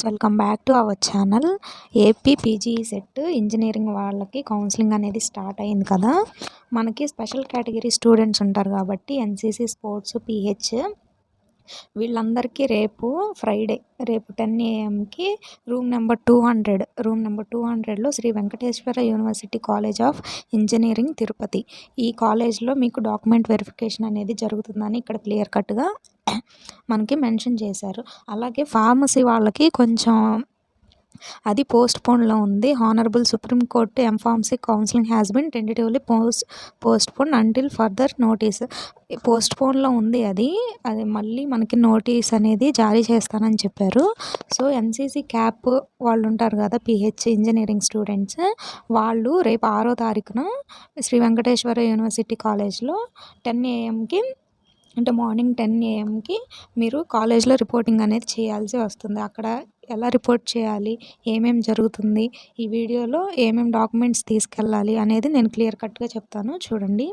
Welcome back to our channel. AP PG set engineering వాళ్ళకి counselling అనేది start అయింది కదా. మనకి స్పెషల్ కేటగిరీ స్టూడెంట్స్ ఉంటారు కాబట్టి ఎన్సీసీ, స్పోర్ట్స్, పీహెచ్ వీళ్ళందరికీ రేపు ఫ్రైడే 10 AM రూమ్ నెంబర్ 200లో Sri Venkateswara university college of engineering Tirupati, ఈ కాలేజ్లో మీకు డాక్యుమెంట్ వెరిఫికేషన్ అనేది జరుగుతుందని ఇక్కడ క్లియర్ కట్గా మనకి మెన్షన్ చేశారు. అలాగే ఫార్మసీ వాళ్ళకి కొంచెం అది పోస్ట్పోన్లో ఉంది. Honourable supreme court M pharmacy counselling has been tentatively postpone until further notice. పోస్ట్పోన్లో ఉంది. అది మళ్ళీ మనకి నోటీస్ అనేది జారీ చేస్తానని చెప్పారు. సో ఎన్సీసీ క్యాప్ వాళ్ళు ఉంటారు కదా, పీహెచ్ ఇంజనీరింగ్ స్టూడెంట్స్, వాళ్ళు రేపు 6వ తారీఖున శ్రీ వెంకటేశ్వర యూనివర్సిటీ కాలేజ్లో 10 AM అంటే మార్నింగ్ 10 AM మీరు కాలేజ్లో రిపోర్టింగ్ అనేది చేయాల్సి వస్తుంది. అక్కడ ఎలా రిపోర్ట్ చేయాలి, ఏమేమి జరుగుతుంది, ఈ వీడియోలో ఏమేమి డాక్యుమెంట్స్ తీసుకెళ్ళాలి అనేది నేను క్లియర్ కట్గా చెప్తాను, చూడండి.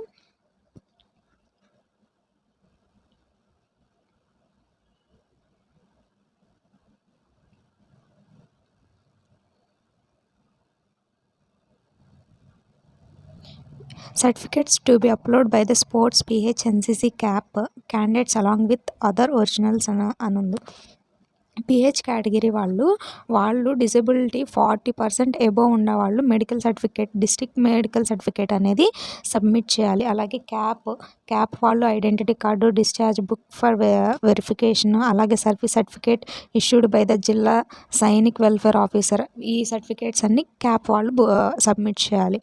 Certificates to be uploaded by the sports, PH, NCC, CAP candidates along with other originals అని ఉంది. పీహెచ్ కేటగిరీ వాళ్ళు డిజబిలిటీ 40% ఎబోవ్ ఉన్నవాళ్ళు medical certificate, district medical certificate అనేది సబ్మిట్ చేయాలి. అలాగే క్యాప్ వాళ్ళు identity card, discharge book for verification, అలాగే service certificate issued by the Zilla Sainik welfare officer, ఈ సర్టిఫికేట్స్ అన్ని క్యాప్ వాళ్ళు సబ్మిట్ చేయాలి.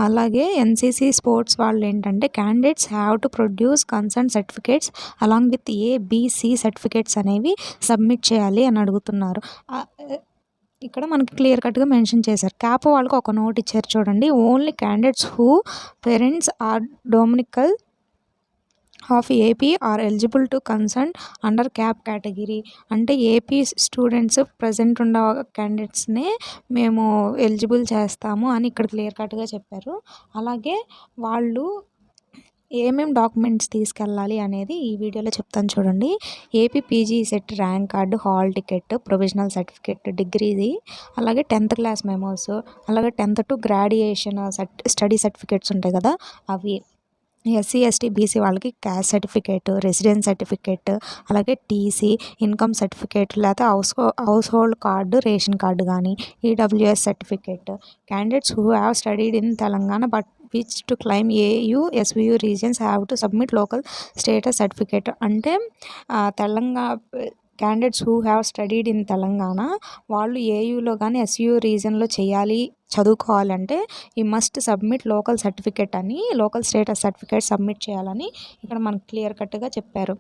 అలాగే ఎన్సీసీ, స్పోర్ట్స్ వాళ్ళు ఏంటంటే candidates have to produce concern certificates along with ABC certificates అనేవి సబ్మిట్ చేయాలి అని అడుగుతున్నారు. ఇక్కడ మనకి క్లియర్ కట్గా మెన్షన్ చేశారు. క్యాప్ వాళ్ళకి ఒక నోట్ ఇచ్చారు, చూడండి. Only candidates who parents are domiciled of AP are eligible to concern under CAP category, అంటే ఏపీ స్టూడెంట్స్ ప్రజెంట్ ఉన్న క్యాండిడేట్స్నే మేము ఎలిజిబుల్ చేస్తాము అని ఇక్కడ క్లియర్ కట్గా చెప్పారు. అలాగే వాళ్ళు ఏమేమి డాక్యుమెంట్స్ తీసుకెళ్ళాలి అనేది ఈ వీడియోలో చెప్తాను, చూడండి. AP PG CET rank card, hall ticket, provisional certificate, డిగ్రీది, అలాగే 10th క్లాస్ మెమోస్, అలాగే 10th to graduation study certificates ఉంటాయి కదా అవి, ఎస్సీ, ఎస్టీ, బీసీ వాళ్ళకి క్యాస్ట్ సర్టిఫికేట్, రెసిడెన్స్ సర్టిఫికేట్, అలాగే టీసీ, ఇన్కమ్ సర్టిఫికేట్, లేకపోతే household card, ration card కానీ, EWS certificate. Candidates who have studied in Telangana but which to claim AU, SVU regions have to submit local status certificate, అంటే Telangana candidates who have studied in Telangana వాళ్ళు ఏయూలో కానీ SU రీజన్లో చేయాలి, చదువుకోవాలంటే ఈ must submit local certificate అని, లోకల్ స్టేటస్ సర్టిఫికేట్ సబ్మిట్ చేయాలని ఇక్కడ మనకు క్లియర్ కట్గా చెప్పారు.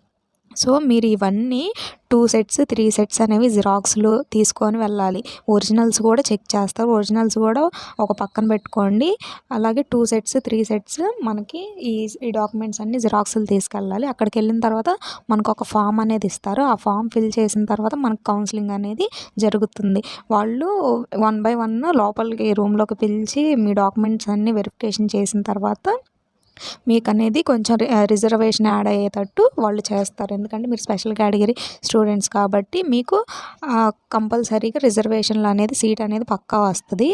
సో మీరు ఇవన్నీ 2 sets 3 sets అనేవి జిరాక్స్లు తీసుకొని వెళ్ళాలి. ఒరిజినల్స్ కూడా చెక్ చేస్తారు, ఒరిజినల్స్ కూడా ఒక పక్కన పెట్టుకోండి. అలాగే 2 sets 3 sets మనకి ఈ డాక్యుమెంట్స్ అన్ని జిరాక్స్లు తీసుకెళ్ళాలి. అక్కడికి వెళ్ళిన తర్వాత మనకు ఒక ఫామ్ అనేది ఇస్తారు. ఆ ఫామ్ ఫిల్ చేసిన తర్వాత మనకు కౌన్సిలింగ్ అనేది జరుగుతుంది. వాళ్ళు 1 by 1 లోపలికి రూమ్లోకి పిలిచి మీ డాక్యుమెంట్స్ అన్ని వెరిఫికేషన్ చేసిన తర్వాత మీకు అనేది కొంచెం రిజర్వేషన్ యాడ్ అయ్యేటట్టు వాళ్ళు చేస్తారు. ఎందుకంటే మీరు స్పెషల్ కేటగిరీ స్టూడెంట్స్ కాబట్టి మీకు కంపల్సరీగా రిజర్వేషన్లు అనేది సీట్ అనేది పక్కా వస్తుంది.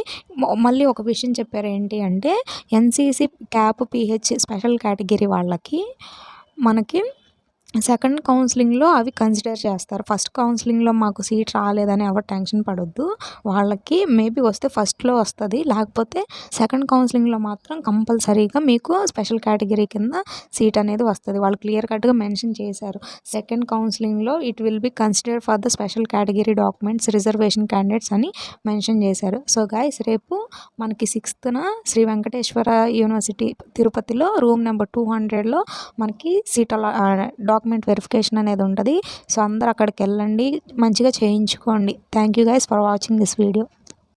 మళ్ళీ ఒక విషయం చెప్పారు, ఏంటి అంటే NCC, cap, pH special category వాళ్ళకి మనకి సెకండ్ కౌన్సిలింగ్లో అవి కన్సిడర్ చేస్తారు. ఫస్ట్ కౌన్సిలింగ్లో మాకు సీట్ రాలేదని ఎవరు టెన్షన్ పడొద్దు. వాళ్ళకి మేబీ వస్తే ఫస్ట్లో వస్తుంది, లేకపోతే సెకండ్ కౌన్సిలింగ్లో మాత్రం కంపల్సరీగా మీకు స్పెషల్ కేటగిరీ కింద సీట్ అనేది వస్తుంది. వాళ్ళు క్లియర్ కట్గా మెన్షన్ చేశారు. సెకండ్ కౌన్సిలింగ్లో it will be consider for the special category documents reservation candidates అని మెన్షన్ చేశారు. సో గైస్, రేపు మనకి 6th శ్రీ వెంకటేశ్వర యూనివర్సిటీ తిరుపతిలో రూమ్ నెంబర్ 200లో మనకి సీట్ డాక్యుమెంట్ వెరిఫికేషన్ అనేది ఉంటుంది. సో అందరూ అక్కడికి వెళ్ళండి, మంచిగా చేయించుకోండి. Thank you guys for watching this video.